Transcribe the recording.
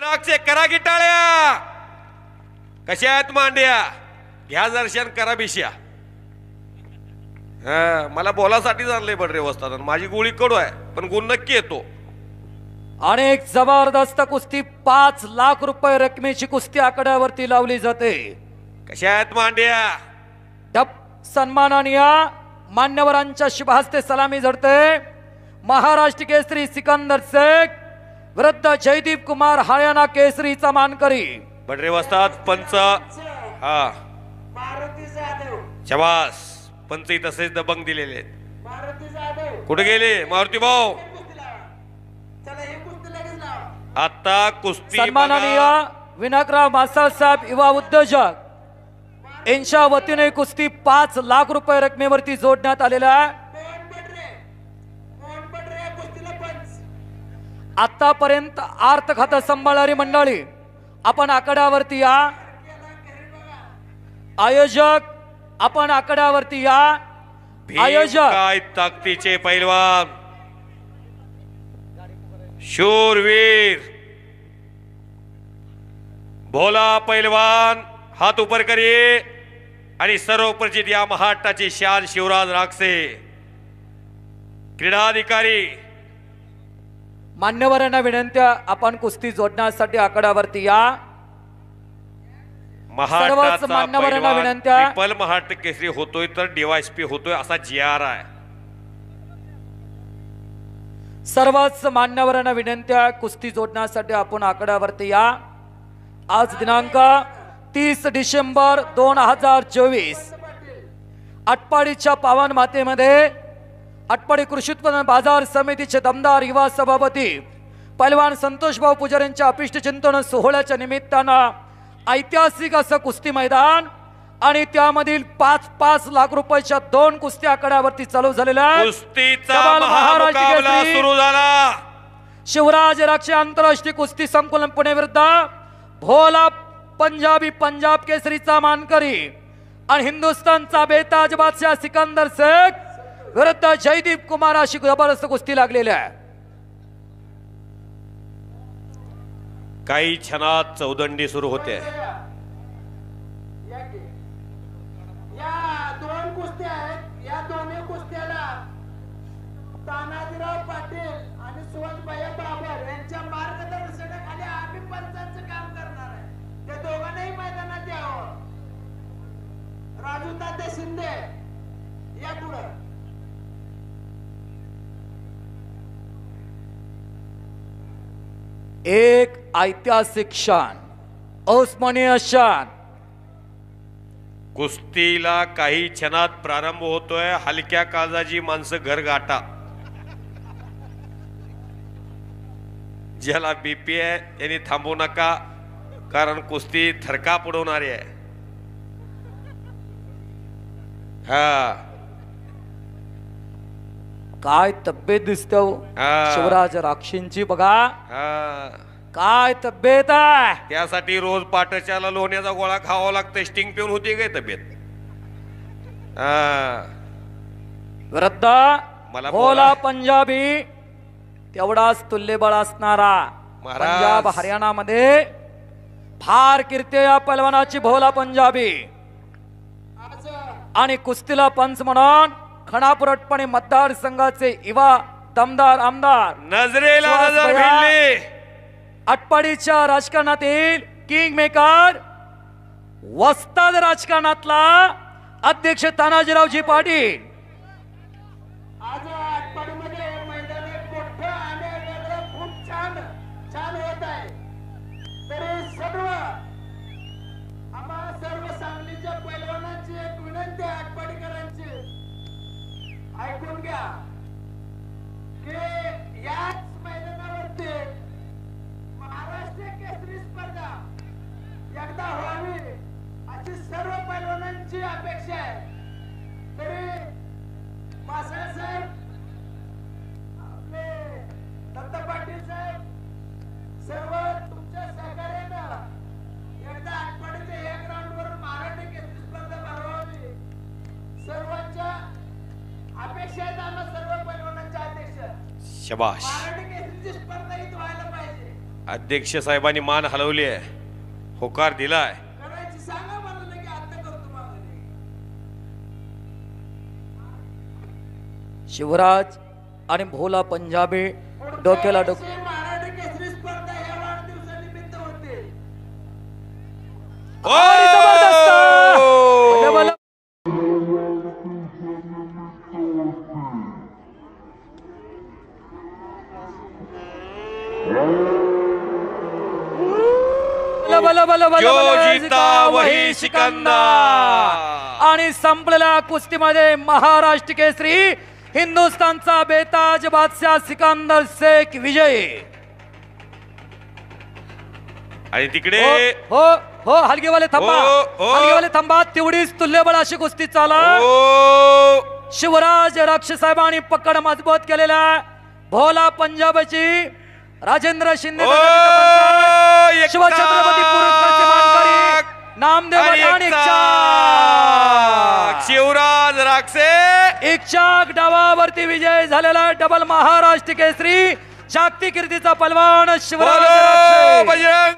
राक्षे करा गिटाळ्या कशा आहेत मांड्या घ्या दर्शन करा बिश्या. मला बोलासाठी आणलंय बडरे वस्ताद माझी गोळी कडू आहे पण गुण नक्की येतो. अनेक जबरदस्त कुस्ती 5 लाख रुपये रकमेची कुस्ती आकड्यावरती लावली जाते. कशा आहेत मांड्या डब सन्माननीय मान्यवरांच्या शुभहस्ते सलामी झडते. महाराष्ट्र केसरी सिकंदर शेख विरुद्ध जयदीप कुमार हरियाणा केसरीचा मानकरी. बडरे वस्ताद पंच हा शबास पंच तसेच दबंग दिलेले कुठे गेले मारुती भाऊ. आता कुस्ती सन्माननीय विनायकराव मासाळ साहेब युवा उद्योजक यांच्या वतीने कुस्ती 5 लाख रुपये रकमेवरती जोडण्यात आलेला आहे. आतापर्यंत आर्थ खातं सांभाळणारी मंडळी आपण आकड्यावरती या. आयोजक आपण आकड्यावरती या. आयोजक काय ताकदीचे पैलवान शूरवीर भोला पैलवान हात उपर करिये आणि सर्वप्रचित या महाराष्ट्राची शान शिवराज राक्षे क्रीडा अधिकारी मान्यवरांना विनंत्या आपण कुस्ती जोडण्यासाठी आकड्यावरती या. सर्वच मान्यवरांना विनंत्या. ट्रिपल महाराष्ट्र केसरी होतोय तर डीवायएसपी होतोय असा GR आहे. सर्वच मान्यवरांना विनंत्या कुस्ती जोडण्यासाठी आपण आकड्यावरती या. आज दिनांक 30 डिसेंबर 2024 आटपाडीच्या पावन मातेमध्ये आटपाडी कृषी उत्पन्न बाजार समितीचे दमदार युवा सभापती पैलवान संतोष भाऊ पुजारी यांच्या अपिष्ट चिंतन सोहळ्याच्या निमित्तानं ऐतिहासिक असं कुस्ती मैदान आणि त्यामधील 5-5 लाख रुपयाच्या 2 कुस्ती आकड्यावरती चालू झालेल्या कुस्तीचा महामुकाबला सुरू झाला. शिवराज राक्षे आंतरराष्ट्रीय कुस्ती संकुलन पुणे विरुद्ध भोला पंजाबी पंजाब केसरीचा मानकरी आणि हिंदुस्थानचा बेताज बादशाह सिकंदर शेख विरुद्ध जयदीप कुमार अशी जबरदस्त कुस्ती लागलेली आहे. काही क्षणात चौदंडी सुरू होते. या 2 कुस्त्या आहेत. या दोन्ही कुस्त्याला तानाजीराव पाटील आणि सुभाषभाई बाबर यांच्या मार्गदर्शनाखाली आम्ही पंचांचं काम करणार आहे. ते दोघांनाही मैदानात यावं. राजू तात्या शिंदे या पुढे. एक ऐतिहासिक क्षण अस्मरणीय क्षण. कुस्तीला काही क्षणात प्रारंभ होतोय. हलक्या काळजाची माणसं घर गाठा. ज्याला बीपी आहे त्यांनी थांबू नका कारण कुस्ती थरकाप उडवणारी आहे. हा काय तब्येत दिसते शिवराज राक्षींची बघा. काय तब्येत आहे. त्यासाठी रोज पाटच्याला लोण्याचा गोळा खावा लागतं. स्टिंग पिऊन होती काय तब्येत. विरुद्ध भोला पंजाबी तेवढाच तुल्यबळ असणारा पंजाब हरियाणा मध्ये फार कीर्ती या पैलवानाची भोला पंजाबी. आणि कुस्तीला पंच म्हणून खणापुरटपणे मतदारसंघाचे युवा दमदार आमदार नजरेला नजर भिडली. आटपाडीच्या राजकारणातील किंग मेकर वस्ताद राजकारणातला अध्यक्ष तानाजीरावजी पाटील. आज आटपाडीमध्ये मैदान एक मोठं आणि वेगळं खूप छान होत आहे. तरी सर्व सांगलीच्या पैलवानांची एक विनंती आहे आटपाडीकरांची ऐकून घ्या की याच मैदानावरती महाराष्ट्र केसरी स्पर्धा एकदा व्हावी अशी सर्व पैलवानांची अपेक्षा आहे. तरी मासाळ साहेब आपले दत्ता पाटील साहेब सर्व तुमच्या सहकार्यानं एकदा आटपाडीच्या 1 राऊंडवर महाराष्ट्र केसरी स्पर्धा भरवावी सर्वांच्या अपेक्षा आहेत. आम्हा सर्व पैलवानांच्या अध्यक्ष शबाश. महाराष्ट्र केसरीची स्पर्धा इथं व्हायला पाहिजे. अध्यक्ष साहेबांनी मान हलवली आहे, होकार दिलाय. करायची सांगा मला लगे आता करतो मागणी. शिवराज आणि भोला पंजाबी डोक्याला डोक महाराष्ट्र केसरी स्पर्धा या वाढदिवसानिमित्त होते. आणि जबरदस्त! डबल बल बल बल जो बल जीता वही सिकंदर. आणि संपलेल्या कुस्तीमध्ये महाराष्ट्र केसरी हिंदुस्थानचा बेताज बादशाह सिकंदर शेख विजयी. आणि तिकडे हो हो हलगेवाले थांबा, हो, हो. हलगेवाले थांबा. तेवढीच तुल्यबळ अशी कुस्ती चाला. ओ शिवराज राक्ष साहेबांनी पकड मजबूत केलेला भोला पंजाबची राजेंद्र शिंदे ओ, एकता. शिवछत्रपती पुरस्कारचे मानकरी नामदेव आणि आणि एकता. शिवराज राक्षे इच्छाक डावावरती विजय झालेला डबल महाराष्ट्र केसरी जागतिक कीर्तीचा पलवान शिवराज बोलो राक्षे. बजरंग